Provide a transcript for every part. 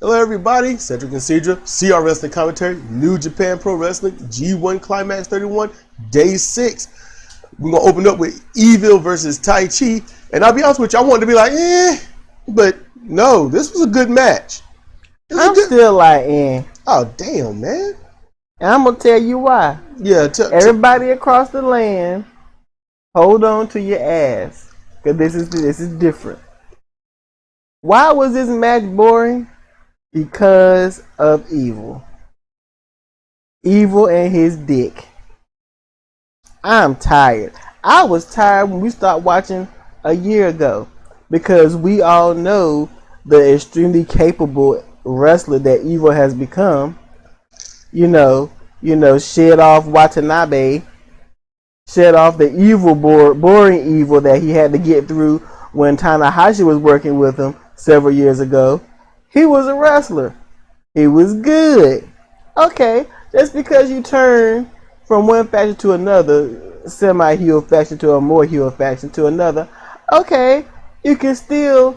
Hello everybody, Cedric and Cedra, CR Wrestling Commentary, New Japan Pro Wrestling, G1 Climax 31, Day 6. We're going to open up with Evil versus Tai Chi. And I'll be honest with you, I wanted to be like, but no, this was a good match. I'm still like, Oh, damn, man. And I'm going to tell you why. Yeah, everybody across the land, hold on to your ass. Because this is different. Why was this match boring? Because of Evil. Evil and his dick. I'm tired. I was tired when we started watching a year ago. Because we all know the extremely capable wrestler that Evil has become. You know, shed off Watanabe. Shed off the evil, boring Evil that he had to get through when Tanahashi was working with him several years ago. He was a wrestler. He was good. Okay, just because you turn from one faction to another, semi-heel faction to a more heel faction to another, okay, you can still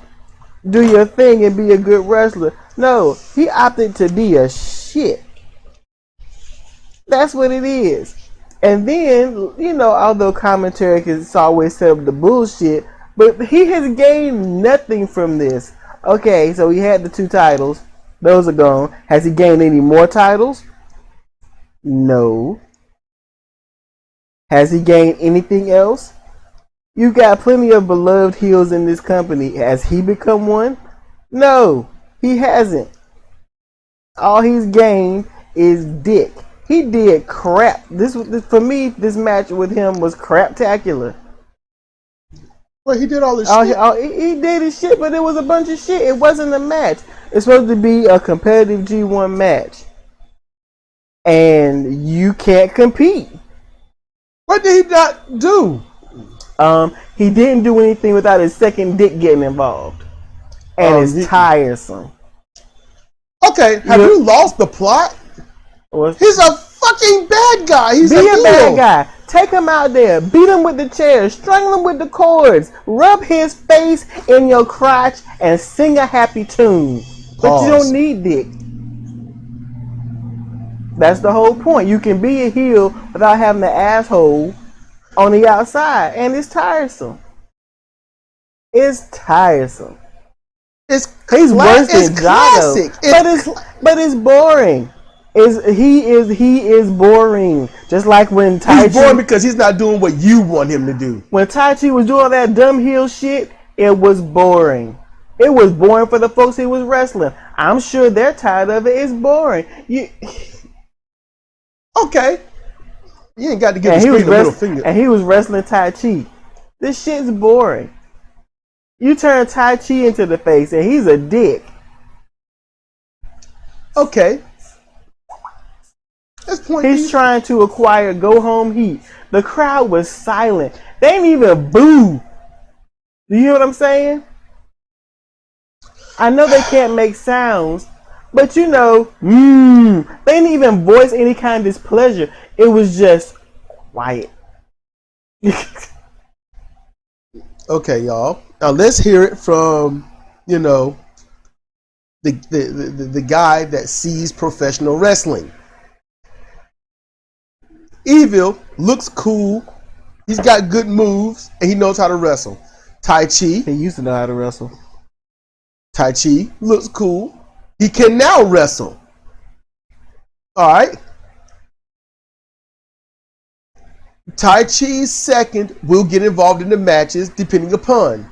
do your thing and be a good wrestler. No, he opted to be a shit. That's what it is. And then, although commentary is always set up the bullshit, but he has gained nothing from this. Okay, so he had the 2 titles. Those are gone. Has he gained any more titles? No. Has he gained anything else? You've got plenty of beloved heels in this company. Has he become one? No, he hasn't. All he's gained is dick. He did crap. This for me, this match with him was craptacular. Well, he did all this shit. He did his shit, but it was a bunch of shit. It wasn't a match. It's supposed to be a competitive G1 match. And you can't compete. What did he not do? He didn't do anything without his second dick getting involved. And it's tiresome. Okay, have you lost the plot? He's a fucking bad guy. He's a bad guy. Take him out there. Beat him with the chair. Strangle him with the cords. Rub his face in your crotch and sing a happy tune. But you don't need dick. That's the whole point. You can be a heel without having the asshole on the outside. And it's tiresome. It's tiresome. He's worse than Jado. But it's boring. He is boring. Just like when Tai Chi... He's boring because he's not doing what you want him to do. When Tai Chi was doing all that dumb heel shit, it was boring. It was boring for the folks he was wrestling. I'm sure they're tired of it. It's boring. Okay. You ain't got to give the screen the middle finger. And he was wrestling Tai Chi. This shit's boring. You turn Tai Chi into the face and he's a dick. Okay. He's trying to acquire go home heat. The crowd was silent. They didn't even boo. Do you hear what I'm saying? I know they can't make sounds, but they didn't even voice any kind of displeasure. It was just quiet. Okay, y'all. Now let's hear it from, the guy that sees professional wrestling. Evil looks cool. He's got good moves, and he knows how to wrestle. Tai Chi. He used to know how to wrestle. Tai Chi looks cool. He can now wrestle. All right. Tai Chi's second will get involved in the matches depending upon.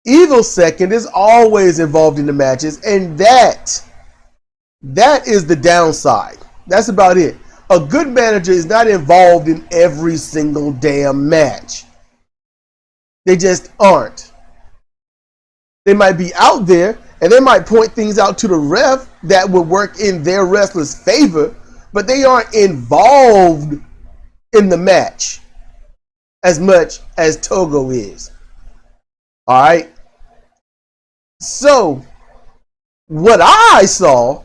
Evil's second is always involved in the matches, and that is the downside. That's about it. A good manager is not involved in every single damn match. They just aren't. They might be out there and they might point things out to the ref that would work in their wrestler's favor, but they aren't involved in the match as much as Togo is. All right. So what I saw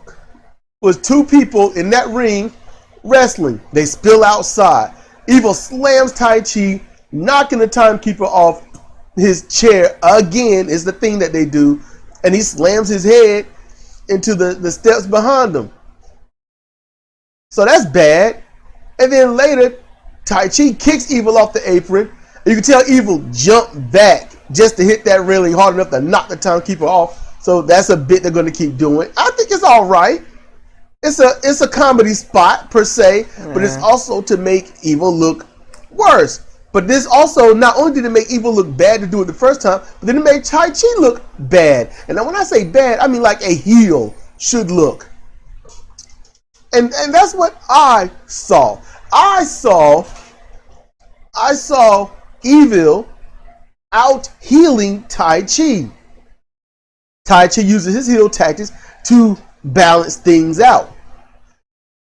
was 2 people in that ring wrestling. They spill outside. Evil slams Tai Chi, knocking the timekeeper off his chair again is the thing that they do. And he slams his head into the steps behind them. So that's bad. And then later, Tai Chi kicks Evil off the apron. And you can tell Evil jumped back just to hit that railing hard enough to knock the timekeeper off. So that's a bit they're going to keep doing. I think it's all right. It's a comedy spot per se, but it's also to make Evil look worse. But this also, not only did it make Evil look bad to do it the first time, but then it made Tai Chi look bad. And now when I say bad, I mean like a heel should look. And that's what I saw. I saw Evil out healing Tai Chi. Tai Chi uses his heel tactics to balance things out.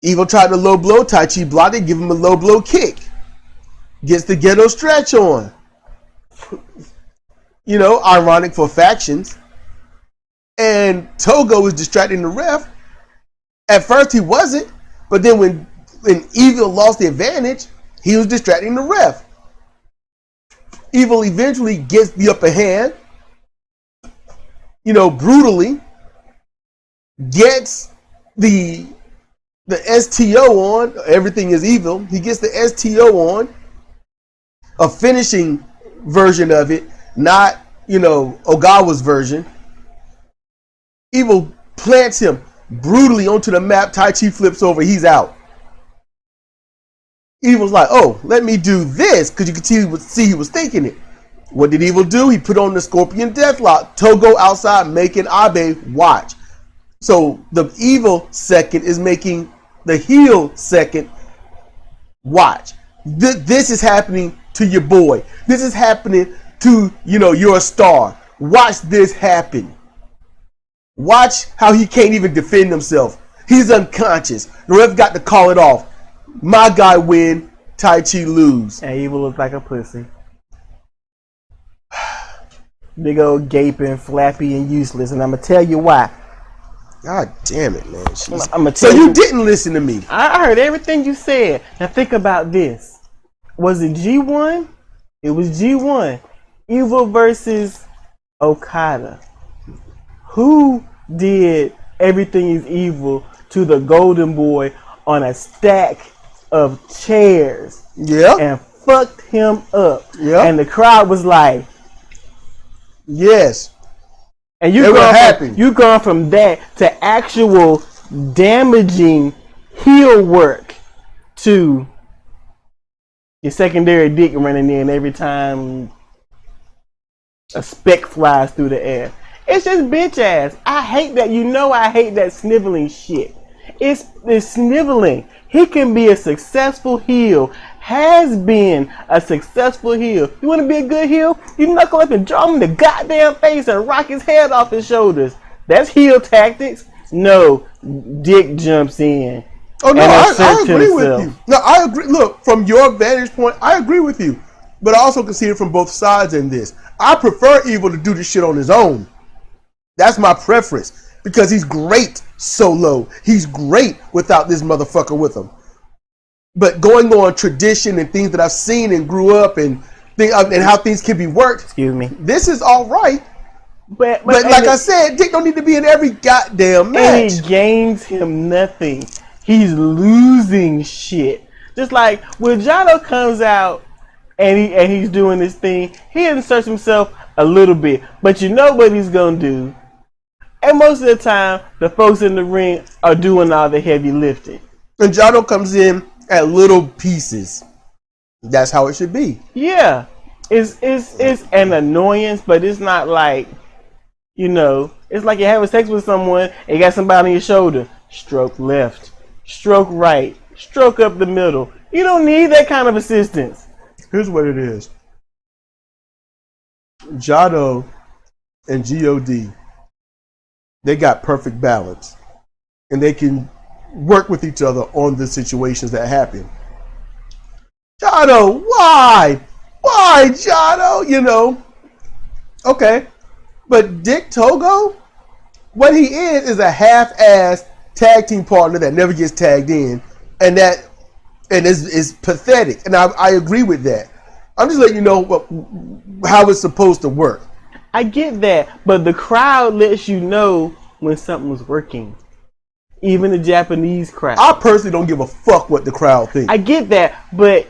Evil tried to low blow, Tai Chi blocked it, give him a low blow kick. Gets the ghetto stretch on. You know, ironic for factions. And Togo was distracting the ref. At first he wasn't, but then when Evil lost the advantage, he was distracting the ref. Evil eventually gets the upper hand, you know, brutally, gets the STO on. Everything is Evil. He gets the STO on, a finishing version of it, not, you know, Ogawa's version. Evil plants him brutally onto the map. Tai Chi flips over. He's out. Evil's like, oh, let me do this, because you could see he was thinking it. What did Evil do? He put on the Scorpion Deathlock. Togo outside making Abe watch. So the Evil second is making the heel second watch. This is happening to your boy. This is happening to, you know, you're a star. Watch this happen. Watch how he can't even defend himself. He's unconscious. The ref got to call it off. My guy win, Tai Chi lose. And Evil looks like a pussy. Big old gaping, flappy, and useless. And I'm going to tell you why. God damn it, man. So you didn't listen to me. I heard everything you said. Now think about this. Was it G1? It was G1. Evil versus Okada. Who did Everything Is Evil to the Golden Boy on a stack of chairs? Yeah. And fucked him up. Yeah. And the crowd was like, yes. And you gone from that to actual damaging heel work to your secondary dick running in every time a speck flies through the air. It's just bitch ass. I hate that. You know I hate that sniveling shit. It's sniveling. He can be a successful heel. Has been a successful heel. You want to be a good heel? You knuckle up and draw him in the goddamn face and rock his head off his shoulders. That's heel tactics. No, Dick jumps in. Oh no, I agree with you. No, I agree. Look, from your vantage point, I agree with you. But I also can see it from both sides in this. I prefer Evil to do this shit on his own. That's my preference. Because he's great solo. He's great without this motherfucker with him. But going on tradition and things that I've seen and grew up and how things can be worked. Excuse me. This is all right. But like I said, Dick don't need to be in every goddamn match. And he gains him nothing. He's losing shit. Just like when Jado comes out and he's doing this thing, he inserts himself a little bit. But you know what he's gonna do. And most of the time, the folks in the ring are doing all the heavy lifting. And Jado comes in at little pieces. That's how it should be. Yeah. It's an annoyance, but it's not like, you know, it's like you're having sex with someone and you got somebody on your shoulder. Stroke left, stroke right, stroke up the middle. You don't need that kind of assistance. Here's what it is. Jado and God, they got perfect balance. And they can work with each other on the situations that happen. Jado, why? Why, Jado? You know. Okay. But Dick Togo, what he is a half-assed tag team partner that never gets tagged in. And is pathetic. And I agree with that. I'm just letting you know how it's supposed to work. I get that. But the crowd lets you know when something was working. Even the Japanese crowd. I personally don't give a fuck what the crowd thinks. I get that, but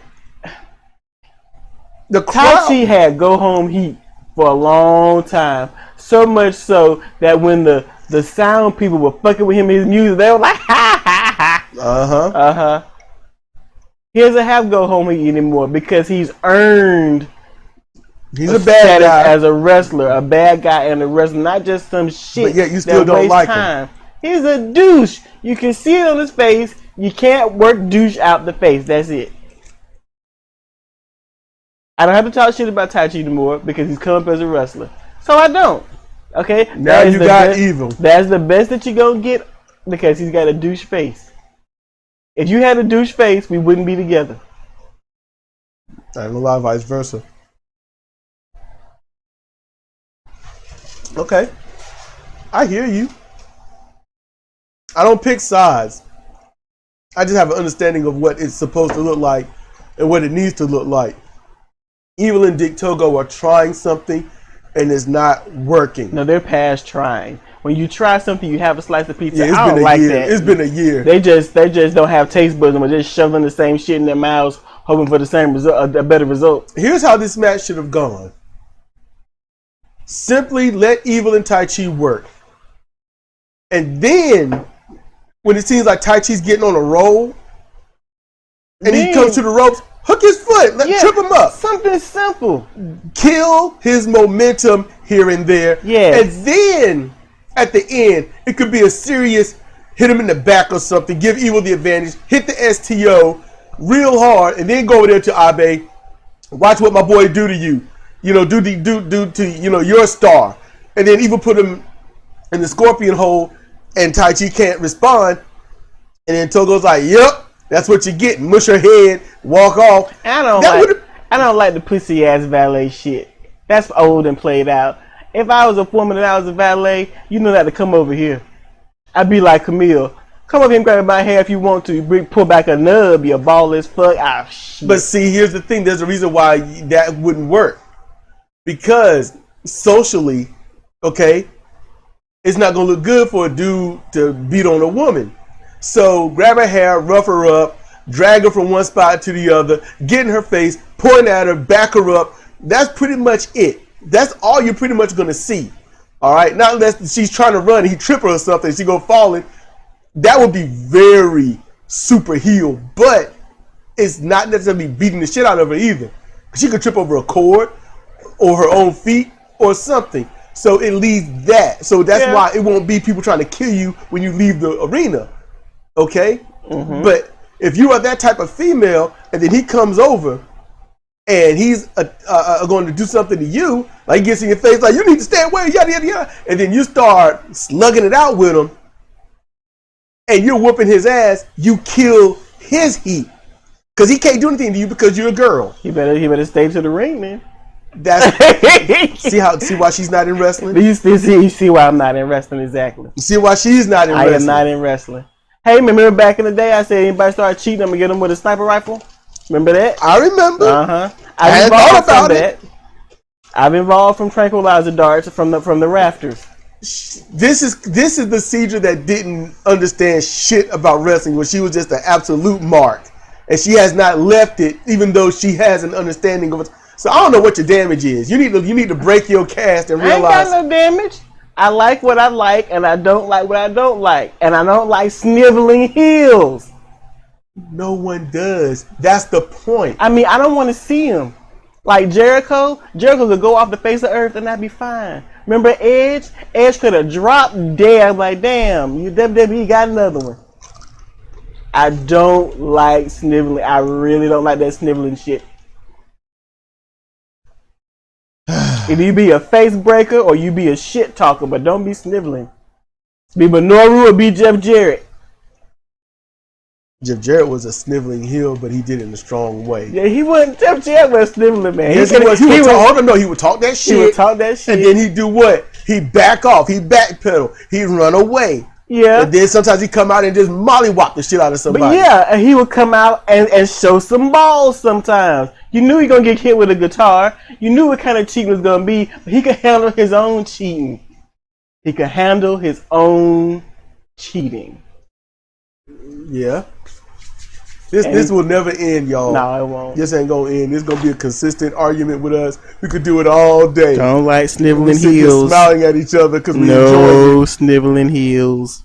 The crowd. Taichi had go home heat for a long time. So much so that when the sound people were fucking with him in his music, they were like, ha ha ha. Uh-huh. He doesn't have go home heat anymore because he's earned. He's a bad guy as a wrestler, a bad guy and a wrestler, not just some shit. But yet you still don't like him. He's a douche. You can see it on his face. You can't work douche out the face. That's it. I don't have to talk shit about Taichi anymore because he's come up as a wrestler. So I don't. Okay? Now you got evil. That's the best that you're going to get because he's got a douche face. If you had a douche face, we wouldn't be together. I ain't gonna lie, vice versa. Okay. I hear you. I don't pick sides. I just have an understanding of what it's supposed to look like and what it needs to look like. Evil and Dick Togo are trying something and it's not working. No, they're past trying. When you try something, you have a slice of pizza. Yeah, I don't like that. It's been a year. They just don't have taste buds and are just shoving the same shit in their mouths, hoping for the same result, a better result. Here's how this match should have gone. Simply let Evil and Taichi work. And then, when it seems like Taichi's getting on a roll, and he comes to the ropes, hook his foot, trip him up. Something simple. Kill his momentum here and there. Yeah. And then, at the end, it could be a serious hit him in the back or something, give Evil the advantage, hit the STO real hard, and then go over there to Abe, watch what my boy do to you. You know, do to your star. And then Evil put him in the scorpion hole and Taichi can't respond. And then Togo's like, yep, that's what you're getting. Mush her head, walk off. I don't like the pussy ass valet shit. That's old and played out. If I was a woman and I was a valet, you know not to come over here. I'd be like Camille. Come over here and grab my hair if you want to. You pull back a nub, you ball as fuck. Ah, shit. But see, here's the thing. There's a reason why that wouldn't work. Because socially, okay, it's not going to look good for a dude to beat on a woman. So grab her hair, rough her up, drag her from one spot to the other, get in her face, point at her, back her up. That's pretty much it. That's all you're pretty much going to see. All right? Not unless she's trying to run and he trip her or something, she go falling. That would be very super heel. But it's not necessarily beating the shit out of her either. She could trip over a cord or her own feet or something. So it leaves that. So that's why it won't be people trying to kill you when you leave the arena. Okay? Mm-hmm. But if you are that type of female and then he comes over and he's going to do something to you, like he gets in your face like, you need to stay away, yada, yada, yada. And then you start slugging it out with him and you're whooping his ass, you kill his heat. Because he can't do anything to you because you're a girl. He better stay to the ring, man. That's see why she's not in wrestling? You see why I'm not in wrestling, exactly. You see why she's not in wrestling? I am not in wrestling. Hey, remember back in the day I said anybody started cheating, I'm gonna get them with a sniper rifle? Remember that? I remember. I've involved from that. I've involved from tranquilizer darts from the rafters. This is the Cedra that didn't understand shit about wrestling, when she was just an absolute mark. And she has not left it, even though she has an understanding of it. So I don't know what your damage is. You need to break your cast and realize. I ain't got no damage. I like what I like, and I don't like what I don't like. And I don't like sniveling heels. No one does. That's the point. I mean, I don't want to see him. Like Jericho could go off the face of earth and that'd be fine. Remember Edge? Edge could have dropped dead. I'm like, damn, you WWE got another one. I don't like sniveling. I really don't like that sniveling shit. Either you be a face breaker or you be a shit talker, but don't be sniveling. Be Minoru or be Jeff Jarrett. Jeff Jarrett was a sniveling heel, but he did it in a strong way. Yeah, he wasn't. Jeff Jarrett was a sniveling man. Yes, he was. He would talk that shit. He would talk that shit. And then he'd do what? He'd back off. He'd backpedal. He'd run away. Yeah. And then sometimes he'd come out and just mollywop the shit out of somebody. But yeah, and he would come out and show some balls sometimes. You knew he was going to get hit with a guitar. You knew what kind of cheating was going to be. But he could handle his own cheating. He can handle his own cheating. Yeah. This will never end, y'all. No, it won't. This ain't gonna end. This gonna be a consistent argument with us. We could do it all day. Don't like sniveling we sit here heels. smiling at each other because we enjoy No it. sniveling heels.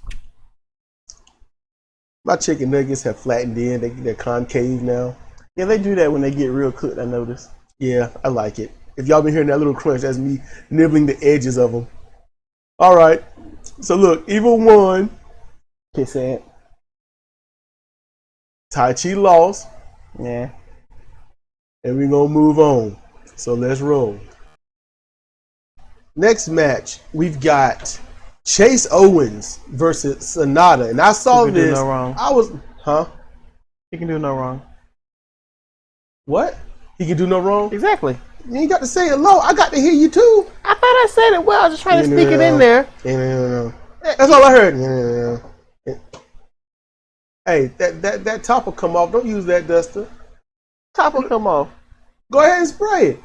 My chicken nuggets have flattened in. They're concave now. Yeah, they do that when they get real cooked, I noticed. Yeah, I like it. If y'all been hearing that little crunch, that's me nibbling the edges of them. All right. So look, Evil won. Kiss it. Tai Chi lost. Yeah. And we're going to move on. So let's roll. Next match, we've got Chase Owens versus Sonata. And I saw He can do this. no wrong. I was, He can do no wrong. What? He can do no wrong? Exactly. You ain't got to say it low. I got to hear you too. I thought I said it well. I was just trying to stick it in there. That's all I heard. Hey, that top will come off. Don't use that duster. Top will come off. Go ahead and spray it.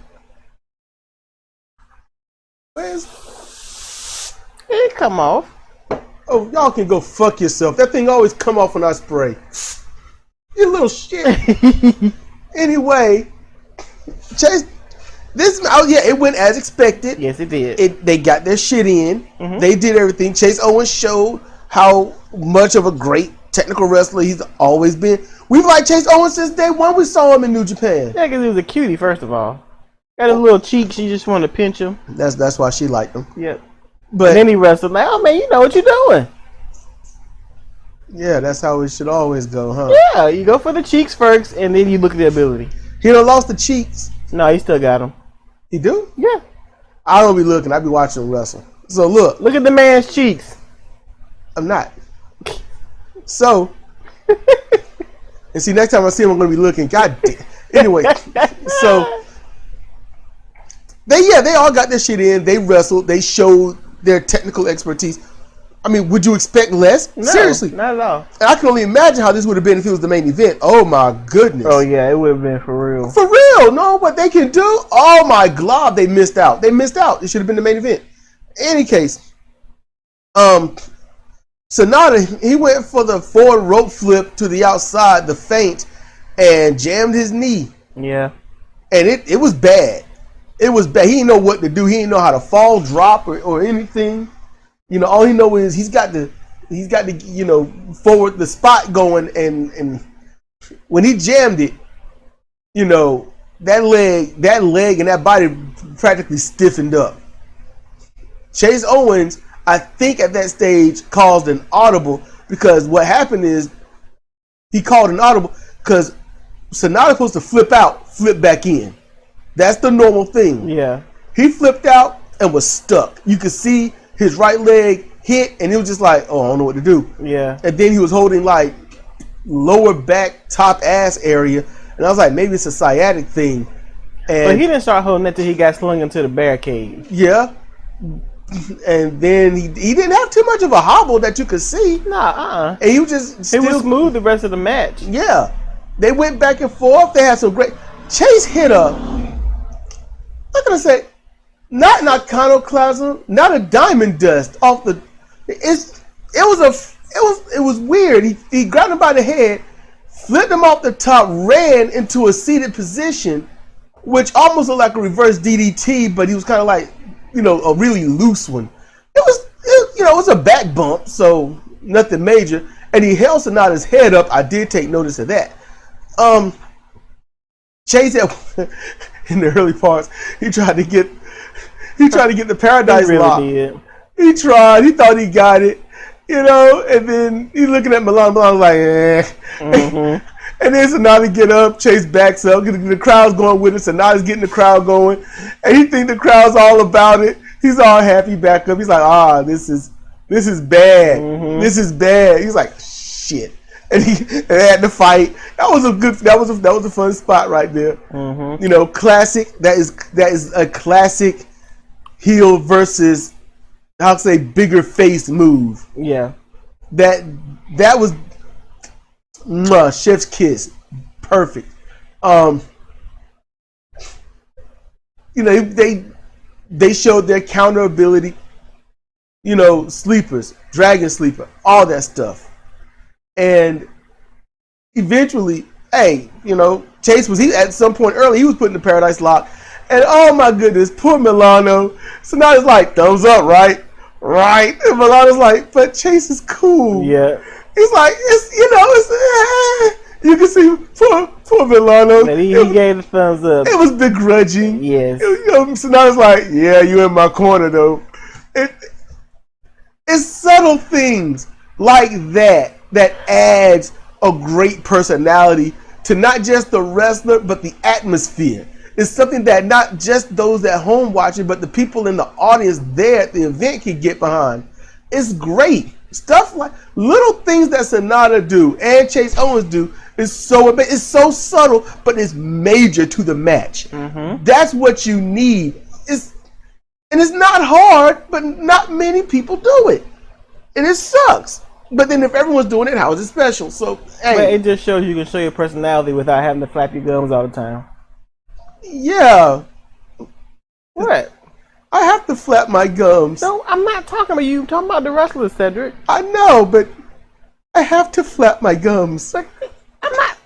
It come off. Oh, y'all can go fuck yourself. That thing always come off when I spray. You little shit. Anyway, Chase, it went as expected. Yes, it did. They got their shit in. Mm-hmm. They did everything. Chase Owens showed how much of a great technical wrestler he's always been. We've liked Chase Owens since day one we saw him in New Japan. Yeah, because he was a cutie, first of all. Got his little cheeks, you just want to pinch him. That's why she liked him. Yep. But and then he wrestled like, oh man, you know what you're doing. Yeah, that's how it should always go, huh? Yeah, you go for the cheeks first, and then you look at the ability. He done lost the cheeks. No, he still got them. He do? Yeah. I don't be looking. I be watching him wrestle. So look. Look at the man's cheeks. I'm not. So, and see, next time I see him, I'm going to be looking. God damn. Anyway, so, they all got their shit in. They wrestled. They showed their technical expertise. I mean, would you expect less? No, Seriously. not at all. And I can only imagine how this would have been if it was the main event. Oh, my goodness. Oh, yeah, it would have been for real. For real. No, what they can do? Oh, my God, they missed out. They missed out. It should have been the main event. In any case, Sonata, he went for the forward rope flip to the outside, the feint, and jammed his knee. Yeah. And it was bad. It was bad. He didn't know what to do. He didn't know how to fall, drop, or anything. You know, all he knows is he's got to forward the spot going, and when he jammed it, that leg and that body practically stiffened up. Chase Owens, I think at that stage, caused an audible, because what happened is he called an audible because Sonata's supposed to flip out, flip back in. That's the normal thing. Yeah. He flipped out and was stuck. You could see his right leg hit, and it was just like, oh, I don't know what to do. Yeah. And then he was holding like lower back, top ass area, and I was like, maybe it's a sciatic thing. And But he didn't start holding it till he got slung into the barricade. yeah. And then he didn't have too much of a hobble that you could see. Nah, And he was just still, It was smooth the rest of the match. Yeah. They went back and forth. They had some great. Chase hit I'm gonna say, not an iconoclasm, not a diamond dust off the. It was weird. He grabbed him by the head, flipped him off the top, ran into a seated position, which almost looked like a reverse DDT, but he was kind of like, a really loose one. It was a back bump, so nothing major. And he held Sonata's head up. I did take notice of that. Chase had, in the early parts, he tried to get the Paradise He really Lock. did. He tried. He thought he got it, and then he's looking at Milan. Milan's like, eh. Mm-hmm. And then Sonata get up, Chase backs up. The crowd's going with it. Sonata's getting the crowd going, and he think the crowd's all about it. He's all happy back up. He's like, this is bad. Mm-hmm. This is bad. He's like, shit. And they had to fight. That was a fun spot right there. Mm-hmm. Classic. That is a classic heel versus, I'll say, bigger face move. Yeah. That was chef's kiss. Perfect. They showed their counter ability. sleepers, dragon sleeper, all that stuff. And eventually, Chase was at some point early, he was put in the Paradise Lock. And oh my goodness, poor Milano. So now it's like, thumbs up, right? Right. And Milano's like, but Chase is cool. Yeah. He's like, you can see poor Milano. And he gave the thumbs up. It was begrudging. Yes. So now it's like, yeah, you in my corner though. It's subtle things like that adds a great personality to not just the wrestler, but the atmosphere. It's something that not just those at home watching, but the people in the audience there at the event can get behind. It's great. Stuff like little things that Sonata do and Chase Owens do is it's so subtle, but it's major to the match. Mm-hmm. That's what you need. And it's not hard, but not many people do it. And it sucks. But then if everyone's doing it, how is it special? So, hey. But it just shows you can show your personality without having to flap your gums all the time. Yeah. What? I have to flap my gums. No, I'm not talking about you. I'm talking about the wrestlers, Cedric. I know, but I have to flap my gums. But I'm not.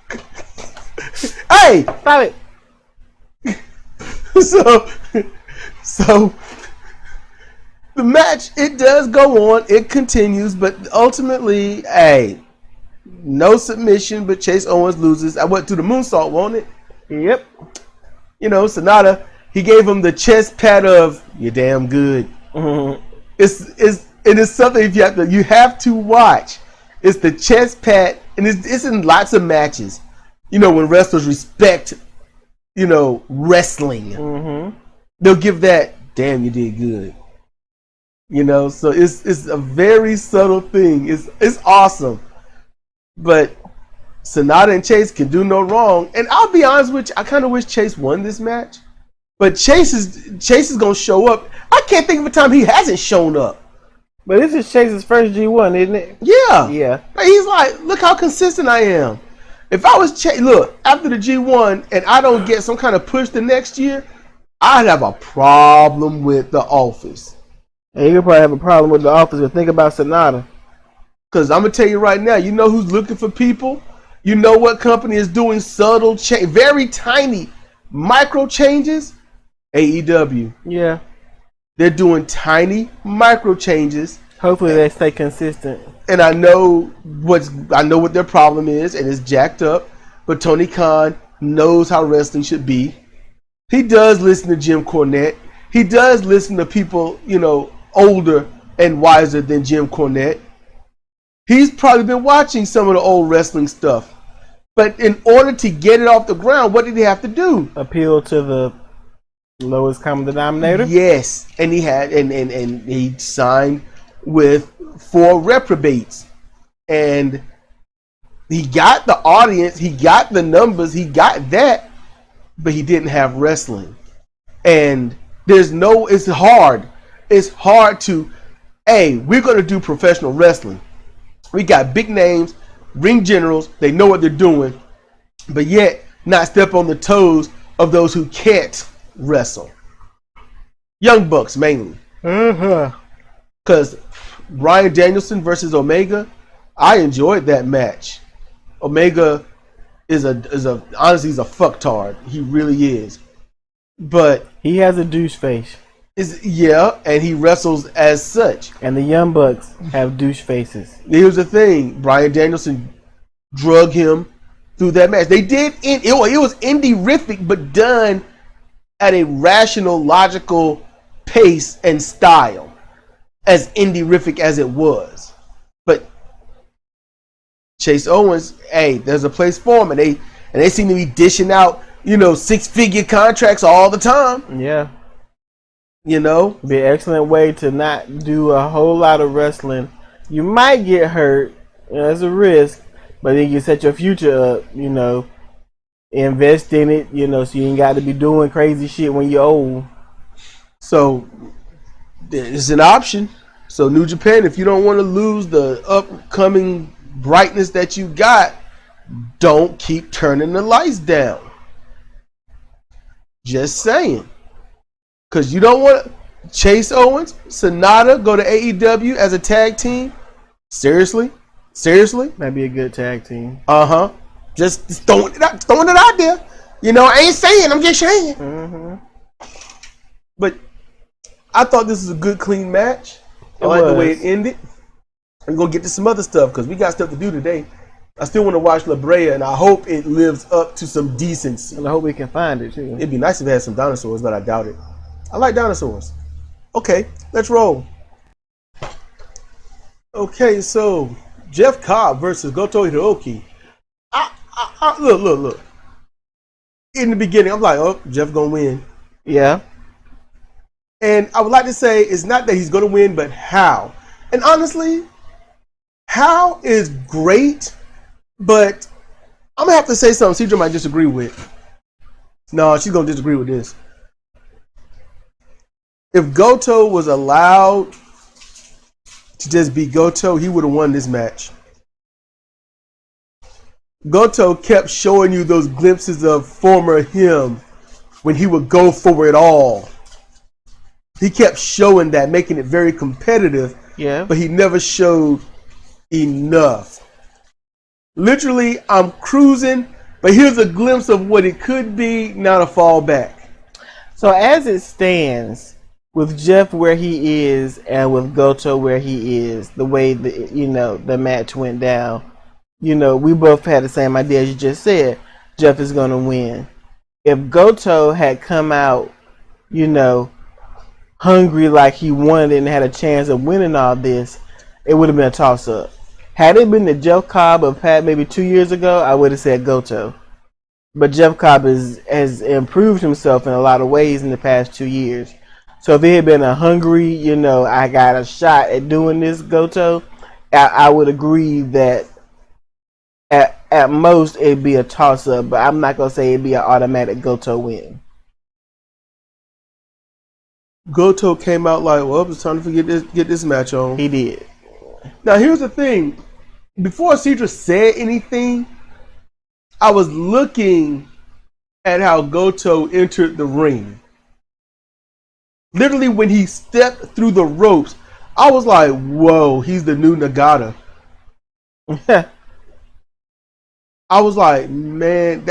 Hey! Stop it. So the match, it does go on. It continues, but ultimately, no submission, but Chase Owens loses. I went to the moonsault, won't it? Yep. Sonata, he gave him the chest pat of "you're damn good." Mm-hmm. It's something you have to watch. It's the chest pat, and it's in lots of matches. When wrestlers respect, wrestling, mm-hmm. they'll give that "damn, you did good." So it's a very subtle thing. It's awesome, but Sonata and Chase can do no wrong. And I'll be honest with you, I kind of wish Chase won this match. But Chase is going to show up. I can't think of a time he hasn't shown up. But this is Chase's first G1, isn't it? Yeah. Yeah. But he's like, look how consistent I am. If I was Chase, look, after the G1 and I don't get some kind of push the next year, I'd have a problem with the office. And you could probably have a problem with the office, but think about Sonata. Because I'm going to tell you right now, you know who's looking for people? You know what company is doing subtle very tiny micro changes? AEW. Yeah. They're doing tiny micro changes. Hopefully they stay consistent. And I know what their problem is, and it's jacked up. But Tony Khan knows how wrestling should be. He does listen to Jim Cornette. He does listen to people, older and wiser than Jim Cornette. He's probably been watching some of the old wrestling stuff. But in order to get it off the ground, what did he have to do? Appeal to the lowest common denominator? Yes. And he had and he signed with 4 reprobates. And he got the audience, he got the numbers, he got that, but he didn't have wrestling. And it's hard. It's hard to, we're going to do professional wrestling. We got big names, ring generals, they know what they're doing, but yet not step on the toes of those who can't wrestle. Young Bucks mainly. Because Bryan Danielson versus Omega, I enjoyed that match. Omega is honestly, he's a fucktard. He really is. But he has a douche face. And he wrestles as such. And the Young Bucks have douche faces. Here's the thing: Bryan Danielson drug him through that match. They did it was indie-rific, but done at a rational, logical pace and style, as indie-rific as it was. But Chase Owens, there's a place for him, and they seem to be dishing out, 6-figure contracts all the time. Yeah. Be an excellent way to not do a whole lot of wrestling. You might get hurt. That's a risk. But then you set your future up, invest in it, so you ain't got to be doing crazy shit when you're old. So it's an option. So New Japan, if you don't want to lose the upcoming brightness that you got, don't keep turning the lights down. Just saying. Because you don't want to. Chase Owens, Sonata go to AEW as a tag team. Seriously? That'd be a good tag team. Just throwing it out there. You know, I ain't saying. I'm just saying. But I thought this was a good, clean match. I like the way it ended. I'm gonna get to some other stuff because we got stuff to do today. I still want to watch La Brea, and I hope it lives up to some decency. And I hope we can find it too. It'd be nice if it had some dinosaurs, but I doubt it. I like dinosaurs. Okay, let's roll. Okay, so Jeff Cobb versus Goto Hiroki. Look. In the beginning, I'm like, oh, Jeff gonna win. Yeah. And I would like to say it's not that he's gonna win, but how. And honestly, how is great, but I'm gonna have to say something Cedra might disagree with. No, she's gonna disagree with this. If Goto was allowed to just be Goto, he would have won this match. Goto kept showing you those glimpses of former him when he would go for it all. He kept showing that, making it very competitive. Yeah. But he never showed enough. Literally, I'm cruising, but here's a glimpse of what it could be, now to fall back. So as it stands, with Jeff where he is and with Goto where he is, the way the match went down, we both had the same idea as you just said. Jeff is going to win. If Goto had come out, hungry like he wanted and had a chance of winning all this, it would have been a toss-up. Had it been the Jeff Cobb of maybe 2 years ago, I would have said Goto. But Jeff Cobb has improved himself in a lot of ways in the past 2 years. So if it had been a hungry, I got a shot at doing this Goto, I would agree that at most it'd be a toss-up, but I'm not going to say it'd be an automatic Goto win. Goto came out like, well, it's time to get this match on. He did. Now, here's the thing. Before Cedra said anything, I was looking at how Goto entered the ring. Literally, when he stepped through the ropes, I was like, whoa, he's the new Nagata. I was like, man,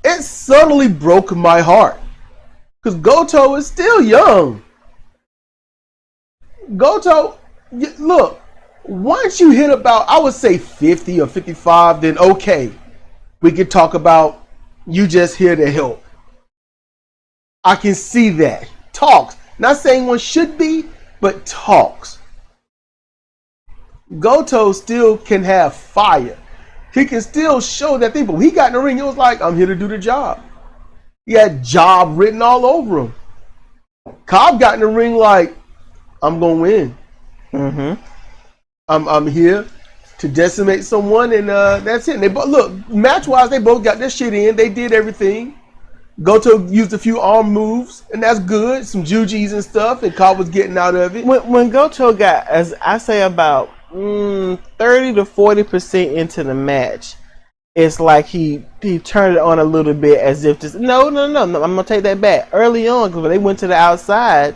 it suddenly broke my heart. Because Goto is still young. Goto, look, once you hit about, I would say 50 or 55, then okay, we could talk about you just here to help. I can see that. Talks. Not saying one should be, but talks. Goto still can have fire. He can still show that thing, but when he got in the ring, it was like, I'm here to do the job. He had job written all over him. Cobb got in the ring like, I'm going to win. I'm here to decimate someone, and that's it. And they look, match-wise, they both got their shit in. They did everything. Goto used a few arm moves, and that's good. Some jujis and stuff, and Cobb was getting out of it. When Goto got, as I say, about 30 to 40% into the match, it's like he turned it on a little bit as if this. No. I'm gonna take that back. Early on, because when they went to the outside,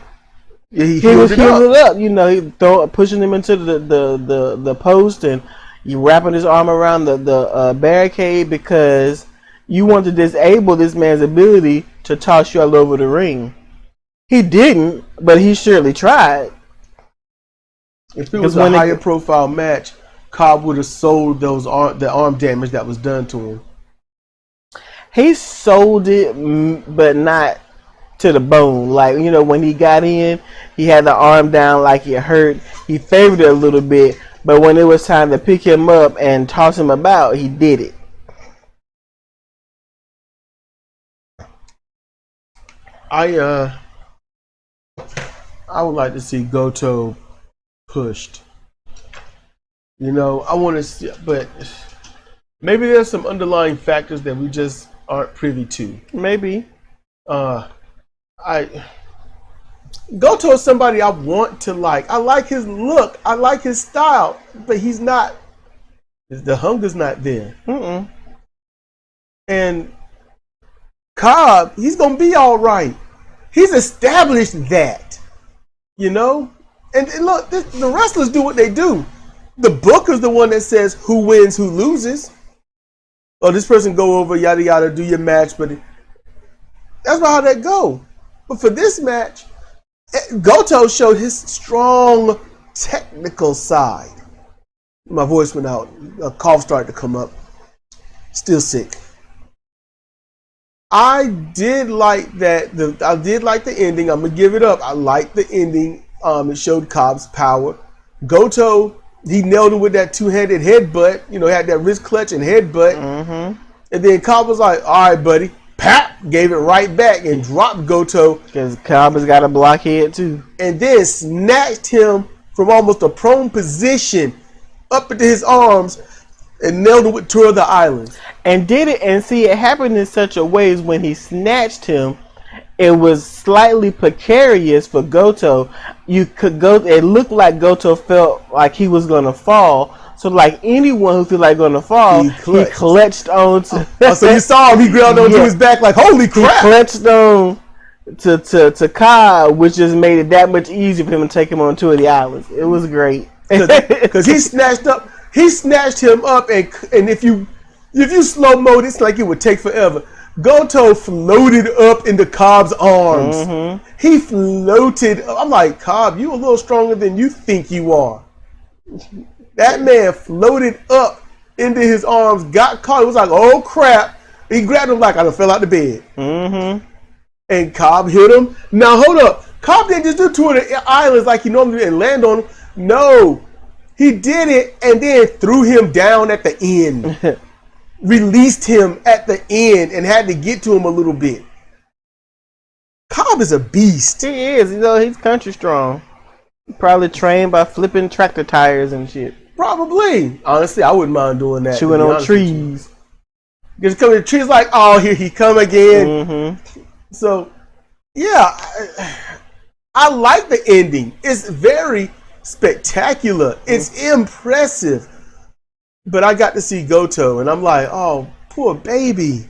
he was healing it up. He pushing him into the post, and you wrapping his arm around the barricade because you want to disable this man's ability to toss you all over the ring. He didn't, but he surely tried. If it was a higher profile match, Cobb would have sold the arm damage that was done to him. He sold it, but not to the bone. Like, when he got in, he had the arm down like it hurt. He favored it a little bit, but when it was time to pick him up and toss him about, he did it. I would like to see Goto pushed. I want to see, but maybe there's some underlying factors that we just aren't privy to. Maybe. Goto is somebody I want to like. I like his look. I like his style, but he's not. The hunger's not there. And Cobb, he's gonna be all right. He's established that. You know? And look, the wrestlers do what they do. The booker's the one that says who wins, who loses. Oh, this person go over, yada yada, do your match, but that's not how that go. But for this match, Goto showed his strong technical side. My voice went out. A cough started to come up. Still sick. I did like that. I did like the ending. I'm gonna give it up. I liked the ending. It showed Cobb's power. Goto, he nailed him with that two-handed headbutt. You know, had that wrist clutch and headbutt. Mm-hmm. And then Cobb was like, "All right, buddy." Pap, gave it right back and dropped Goto. Because Cobb has got a blockhead too. And then snatched him from almost a prone position up into his arms and nailed him with Tour of the Island. And did it, and see, it happened in such a way as when he snatched him, it was slightly precarious for Goto. You could go, it looked like Goto felt like he was going to fall. So like anyone who feel like going to fall, he clutched on to... so you saw him, he grabbed onto his back like, holy crap! He clutched on to Cobb, which just made it that much easier for him to take him on Tour of the Islands. It was great. Because he snatched him up, and if you slow-mo, it's like it would take forever. Goto floated up into Cobb's arms. Mm-hmm. He floated. I'm like, Cobb, you a little stronger than you think you are. That man floated up into his arms, got caught. It was like, oh crap. He grabbed him like I fell out the bed. Mm-hmm. And Cobb hit him. Now hold up. Cobb didn't just do Tour of the Islands like he normally did and land on him. No. He did it and then threw him down at the end. Released him at the end and had to get to him a little bit. Cobb is a beast. He is. You know, he's country strong. Probably trained by flipping tractor tires and shit. Probably. Honestly, I wouldn't mind doing that. Chewing on trees. Just coming to trees like, oh, here he come again. Mm-hmm. So, yeah. I like the ending. It's very spectacular. It's impressive. But I got to see Goto, and I'm like, oh, poor baby.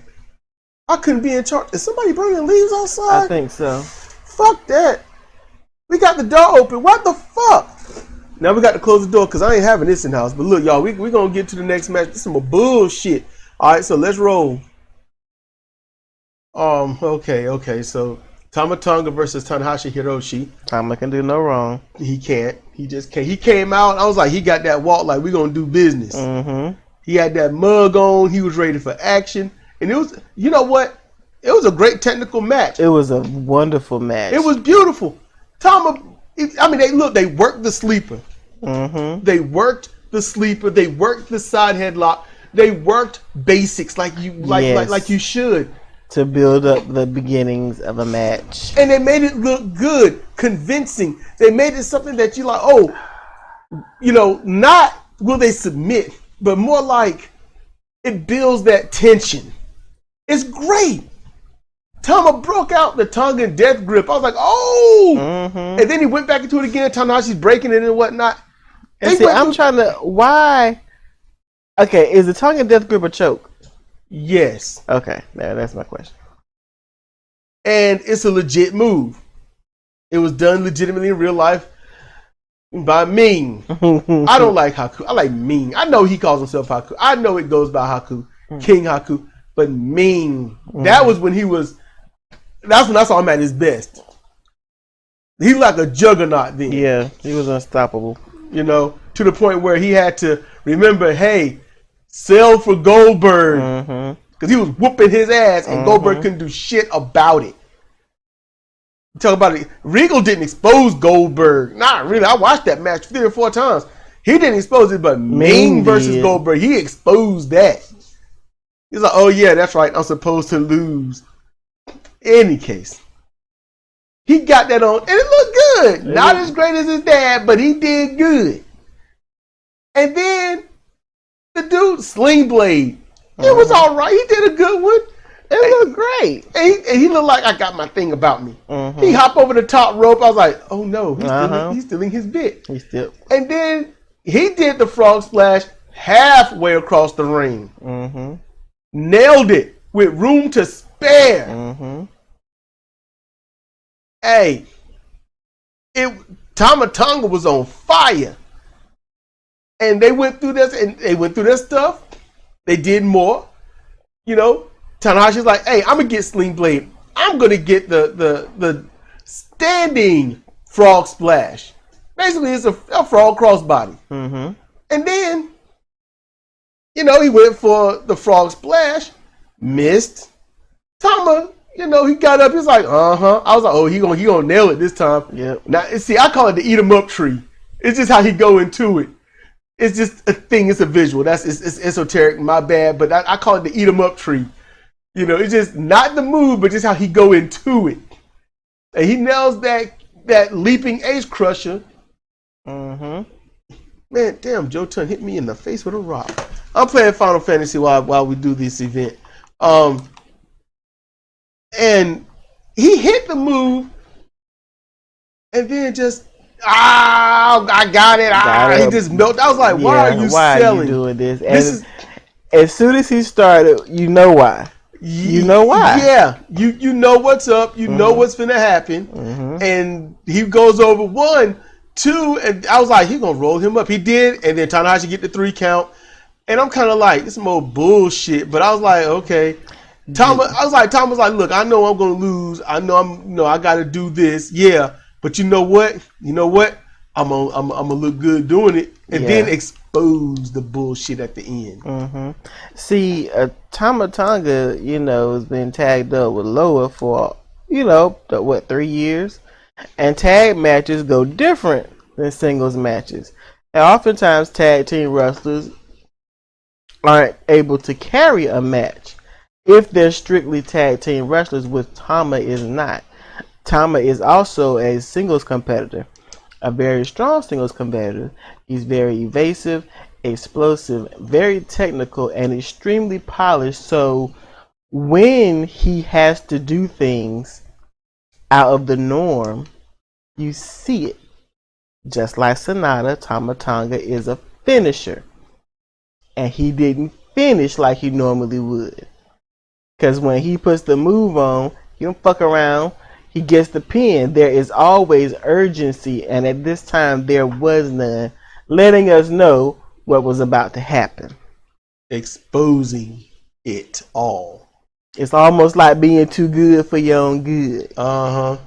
I couldn't be in charge. Is somebody bringing leaves outside? I think so. Fuck that. We got the door open. What the fuck? Now we got to close the door because I ain't having this in house. But look, y'all, we going to get to the next match. This is some bullshit. All right, so let's roll. Okay. So Tama Tonga versus Tanahashi Hiroshi. Tama can do no wrong. He can't. He just can't. He came out. I was like, he got that walk like we gonna do business. Mm-hmm. He had that mug on. He was ready for action, and it was. You know what? It was a great technical match. It was a wonderful match. It was beautiful. Tama. They worked the sleeper. Mm-hmm. They worked the sleeper. They worked the side headlock. They worked basics like you should. To build up the beginnings of a match. And they made it look good, convincing. They made it something that you like, oh, you know, not will they submit, but more like it builds that tension. It's great. Tama broke out the Tongan death grip. I was like, oh! Mm-hmm. And then he went back into it again. Tanahashi's breaking it and whatnot. And see, I'm trying to, why? Okay, is the Tongan death grip a choke? Yes. Okay, that's my question. And it's a legit move. It was done legitimately in real life by Ming. I don't like Haku. I like Ming. I know he calls himself Haku. I know it goes by Haku, King Haku. But Ming, that was when he was, that's when I saw him at his best. He was like a juggernaut then. Yeah, he was unstoppable. You know, to the point where he had to remember, hey, sell for Goldberg. Because he was whooping his ass and Goldberg couldn't do shit about it. Talk about it. Regal didn't expose Goldberg. Not really. I watched that match 3 or 4 times. He didn't expose it, but Ming versus Goldberg, he exposed that. He's like, oh yeah, that's right. I'm supposed to lose. Any case. He got that on, and it looked good. Not as great as his dad, but he did good. And then the dude, Sling Blade, it was all right. He did a good one. It looked great. And he looked like I got my thing about me. He hopped over the top rope. I was like, oh no, he's stealing his bit. And then he did the frog splash halfway across the ring. Nailed it with room to spare. Hey, Tama Tonga was on fire. And they went through this, and they went through their stuff. They did more. You know, Tanahashi's like, hey, I'm going to get Sling Blade. I'm going to get the standing frog splash. Basically, it's a frog crossbody. Mm-hmm. And then, you know, he went for the frog splash, missed. Tama, you know, he got up. He's like, I was like, oh, he gonna nail it this time. Yep. Now, see, I call it the eat 'em up tree. It's just how he go into it. It's just a thing. It's a visual. It's esoteric. My bad, but I call it the eat 'em up tree. You know, it's just not the move, but just how he go into it. And he nails that leaping ace crusher. Mm-hmm. Man, damn, Joe Tun hit me in the face with a rock. I'm playing Final Fantasy while we do this event. And he hit the move, and then just I got it. He just melted. I was like, why are you selling? Are you doing this? As soon as he started, you know why. You know why. Yeah, you know what's up. You know what's finna happen. Mm-hmm. And he goes over 1, 2, and I was like, he's gonna roll him up. He did, and then Tanahashi get the 3 count. And I'm kind of like, this is more bullshit. But I was like, okay. Tom was like, look, I know I'm gonna lose. I know I gotta do this. Yeah, but you know what? I'm gonna look good doing it, and then expose the bullshit at the end. Mm-hmm. See, Tama Tonga, has been tagged up with Loa for 3 years, and tag matches go different than singles matches, and oftentimes tag team wrestlers aren't able to carry a match if they're strictly tag team wrestlers, which Tama is not. Tama is also a singles competitor, a very strong singles competitor. He's very evasive, explosive, very technical, and extremely polished. So when he has to do things out of the norm, you see it. Just like Sonata, Tama Tonga is a finisher. And he didn't finish like he normally would. Because when he puts the move on, he don't fuck around. He gets the pin. There is always urgency, and at this time there was none, letting us know what was about to happen. Exposing it all. It's almost like being too good for your own good. Uh-huh.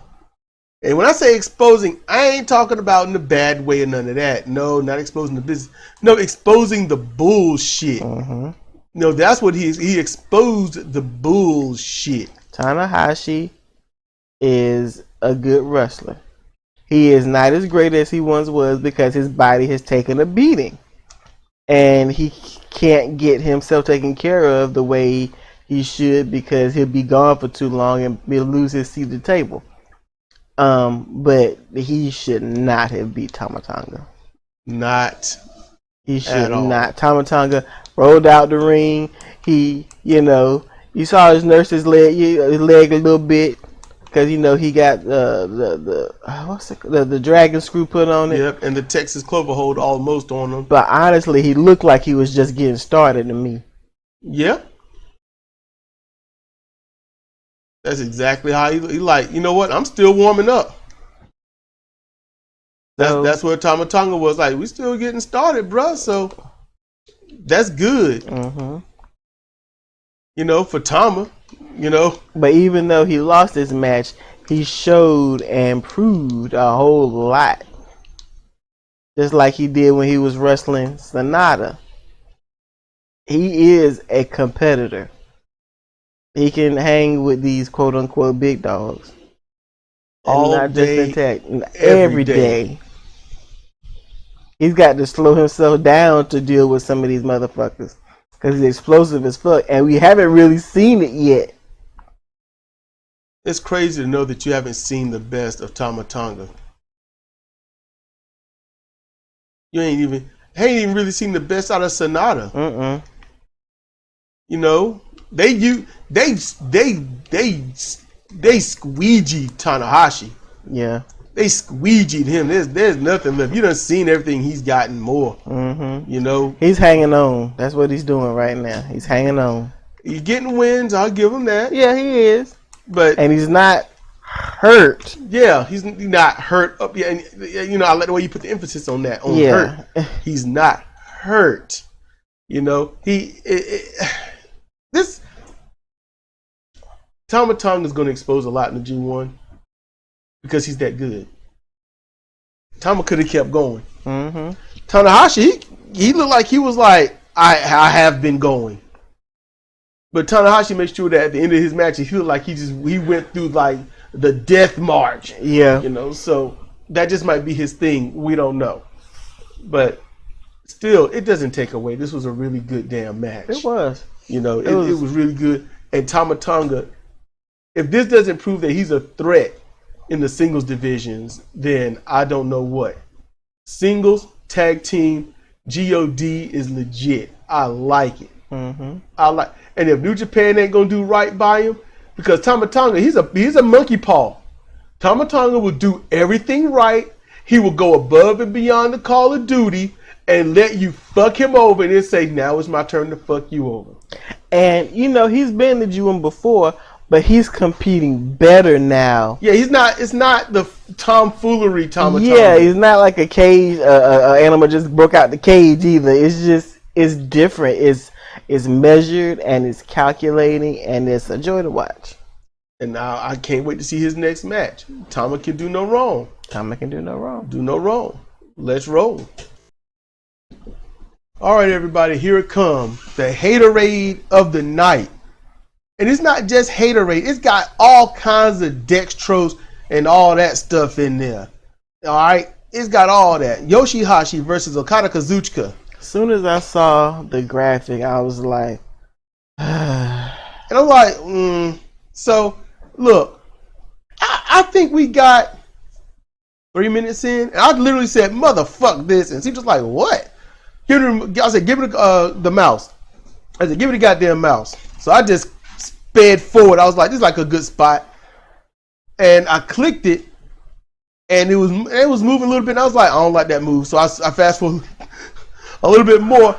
And when I say exposing, I ain't talking about in the bad way or none of that. No, not exposing the business. No, exposing the bullshit. Mm-hmm. No, that's what he exposed the bullshit. Tanahashi is a good wrestler. He is not as great as he once was because his body has taken a beating. And he can't get himself taken care of the way he should because he'll be gone for too long and he'll lose his seat at the table. But he should not have beat Tama Tonga. He should not. Tama Tonga rolled out the ring. He, you saw his nurse's leg a little bit because he got the dragon screw put on it. Yep, and the Texas clover hold almost on him. But honestly, he looked like he was just getting started to me. Yeah. That's exactly how he like, you know what? I'm still warming up. That's where Tama Tonga was like, we still getting started, bruh. So that's good. Mm-hmm. For Tama, But even though he lost this match, he showed and proved a whole lot. Just like he did when he was wrestling Sonata. He is a competitor. He can hang with these quote unquote big dogs. All not day, just attack. Every day. He's got to slow himself down to deal with some of these motherfuckers. Because he's explosive as fuck. And we haven't really seen it yet. It's crazy to know that you haven't seen the best of Tama Tonga. You ain't even really seen the best out of Sonata. They squeegeed Tanahashi. Yeah. They squeegeed him. There's nothing left. You done seen everything he's gotten more. Mm-hmm. He's hanging on. That's what he's doing right now. He's hanging on. He's getting wins. I'll give him that. Yeah, he is. And he's not hurt. Yeah, he's not hurt. Yeah, and, you know, I like the way you put the emphasis on that. On hurt. He's not hurt. You know, this Tama Tonga is going to expose a lot in the G1 because he's that good. Tama could have kept going. Tanahashi, he looked like he was like, I have been going. But Tanahashi made sure that at the end of his match, he looked like he went through like the death march. Yeah. You know, so that just might be his thing. We don't know. But still, it doesn't take away. This was a really good damn match. It was. You know, it was really good. And Tama Tonga, if this doesn't prove that he's a threat in the singles divisions, then I don't know what. Singles, tag team, GOD is legit. I like it. And if New Japan ain't gonna do right by him, because Tama Tonga, he's a monkey paw. Tama Tonga will do everything right. He will go above and beyond the call of duty and let you fuck him over and then say, now it's my turn to fuck you over. And you know, he's been the G1 before, but he's competing better now. Yeah, it's not the tomfoolery Tama Tonga. Yeah, he's not like a cage, animal just broke out the cage either. It's different. It's measured and it's calculating and it's a joy to watch. And now I can't wait to see his next match. Tama can do no wrong. Tama can do no wrong. Do no wrong. Let's roll. All right, everybody, here it comes. The haterade of the night. And it's not just haterade. It's got all kinds of dextrose and all that stuff in there. All right? It's got all that. Yoshihashi versus Okada Kazuchika. As soon as I saw the graphic, I was like... and I'm like, So, look, I think we got 3 minutes in. And I literally said, motherfuck this. And she was like, what? I said, give it the mouse. I said, give it a goddamn mouse. So I just sped forward. I was like, this is like a good spot. And I clicked it. And it was moving a little bit. And I was like, I don't like that move. So I fast forward a little bit more.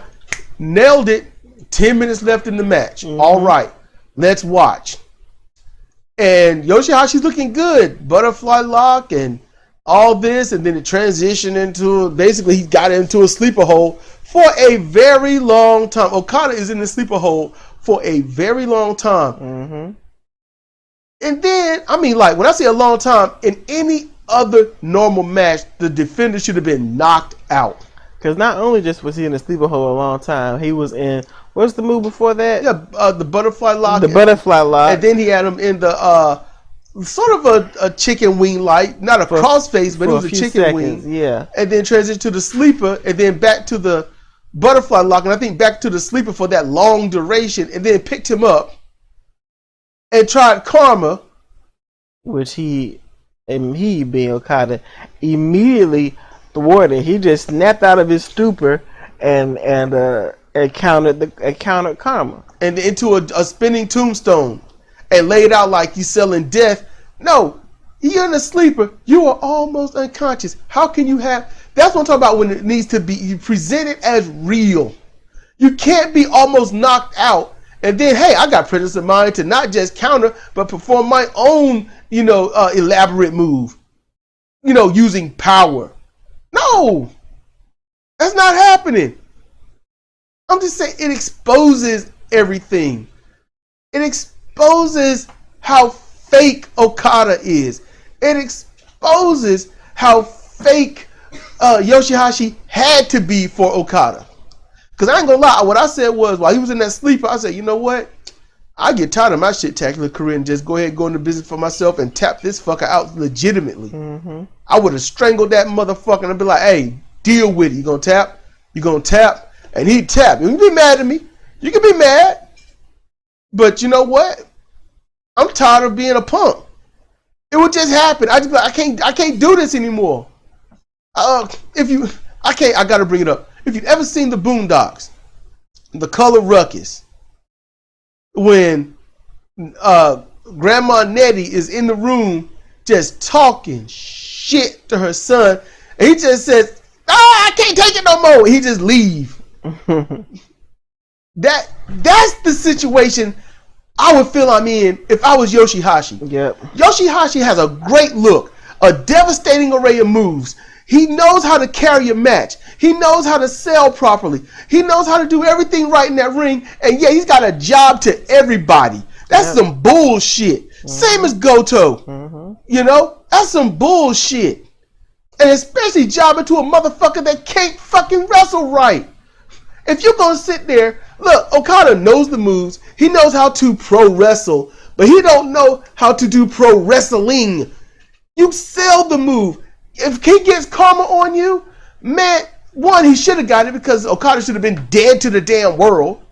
Nailed it. 10 minutes left in the match. All right. Let's watch. And Yoshihashi's looking good. Butterfly lock and all this. And then it transitioned into, basically he got into a sleeper hold for a very long time. Okada is in the sleeper hold for a very long time. And then, I mean, like, when I say a long time, in any other normal match, the defender should have been knocked out. Because not only just was he in the sleeper hold a long time, he was in, what's the move before that? Yeah, the butterfly lock. The butterfly lock. And then he had him in the, sort of a chicken wing light. Not a crossface, but it was a chicken wing. Yeah. And then transitioned to the sleeper, and then back to the butterfly lock, and I think back to the sleeper for that long duration, and then picked him up and tried karma, which he being Okada immediately thwarted. He just snapped out of his stupor and countered karma and into a spinning tombstone and laid out like he's selling death. No, you're in a sleeper. You are almost unconscious. How can you have? That's what I'm talking about when it needs to be presented as real. You can't be almost knocked out and then, hey, I got presence of mind to not just counter, but perform my own, elaborate move, using power. No, that's not happening. I'm just saying it exposes everything. It exposes how fake Okada is. It exposes how fake Yoshihashi had to be for Okada. Because I ain't gonna lie, what I said was, while he was in that sleeper, I said, you know what? I get tired of my shit-tacular career and just go ahead and go into business for myself and tap this fucker out legitimately. I would have strangled that motherfucker and I'd be like, hey, deal with it. You gonna tap? You gonna tap? And he'd tap. You can be mad at me. You can be mad. But you know what? I'm tired of being a punk. It would just happen. I can't do this anymore. I gotta bring it up. If you've ever seen the Boondocks, the color ruckus, when Grandma Nettie is in the room just talking shit to her son, and he just says, I can't take it no more. He just leave. That's the situation I would feel I'm in if I was Yoshihashi. Yep. Yoshihashi has a great look, a devastating array of moves. He knows how to carry a match. He knows how to sell properly. He knows how to do everything right in that ring. And yeah, he's got a job to everybody. That's some bullshit. Same as Goto. You know, that's some bullshit. And especially jobbing to a motherfucker that can't fucking wrestle right. If you're going to sit there, look, Okada knows the moves. He knows how to pro wrestle, but he don't know how to do pro wrestling. You sell the move. If he gets karma on you, man, one, he should have got it because Okada should have been dead to the damn world.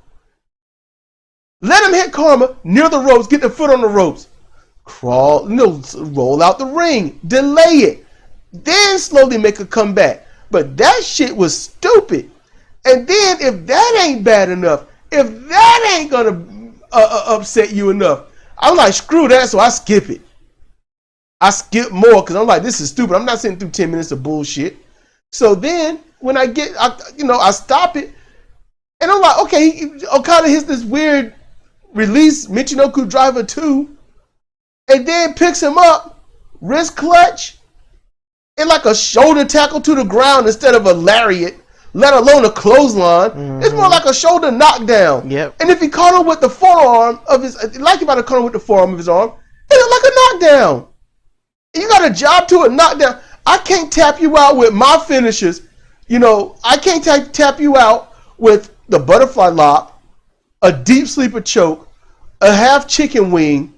Let him hit karma near the ropes, get the foot on the ropes. Crawl, roll out the ring, delay it, then slowly make a comeback. But that shit was stupid. And then if that ain't bad enough, if that ain't gonna upset you enough, I'm like, screw that, so I skip it. I skip more because I'm like, this is stupid. I'm not sitting through 10 minutes of bullshit. So then when I stop it, and I'm like, okay, Okada hits this weird release Michinoku Driver 2, and then picks him up, wrist clutch, and like a shoulder tackle to the ground instead of a lariat, let alone a clothesline. It's more like a shoulder knockdown. Yep. And if he caught him with the forearm of his, like he might have caught him with the forearm of his arm, it looked like a knockdown. You got a job to a knockdown. I can't tap you out with my finishers. You know, I can't tap you out with the butterfly lock, a deep sleeper choke, a half chicken wing.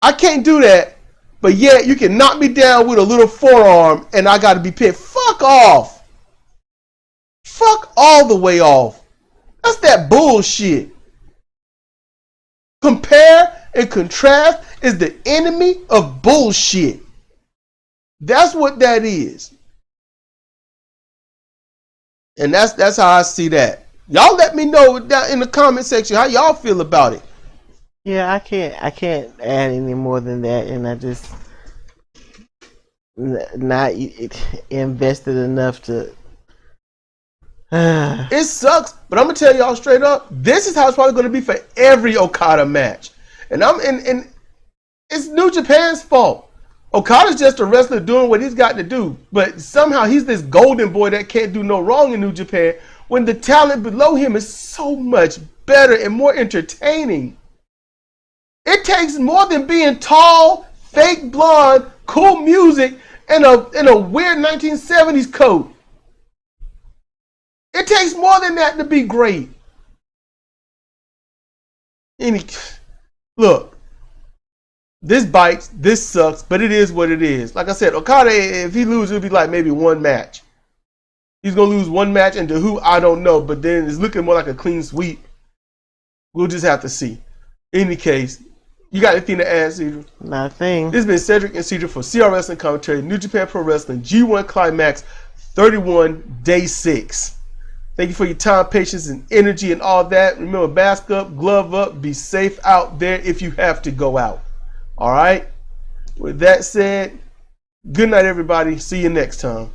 I can't do that. But yet you can knock me down with a little forearm and I got to be pinned. Fuck off. Fuck all the way off. That's that bullshit. Compare and contrast is the enemy of bullshit. That's what that is. And that's how I see that. Y'all let me know down in the comment section how y'all feel about it. Yeah, I can't add any more than that, and I just not invested enough to. It sucks, but I'm gonna tell y'all straight up. This is how it's probably gonna be for every Okada match, and it's New Japan's fault. Okada's just a wrestler doing what he's got to do, but somehow he's this golden boy that can't do no wrong in New Japan when the talent below him is so much better and more entertaining. It takes more than being tall, fake blonde, cool music, and a weird 1970s coat. It takes more than that to be great. Look, this bites, this sucks, but it is what it is. Like I said, Okada, if he loses, it'll be like maybe one match. He's going to lose one match, and to who, I don't know, but then it's looking more like a clean sweep. We'll just have to see. In any case, you got anything to add, Cedric? Nothing. This has been Cedric and Cedric for CR Wrestling Commentary, New Japan Pro Wrestling, G1 Climax 31, Day 6. Thank you for your time, patience, and energy and all that. Remember, mask up, glove up, be safe out there if you have to go out. All right? With that said, good night, everybody. See you next time.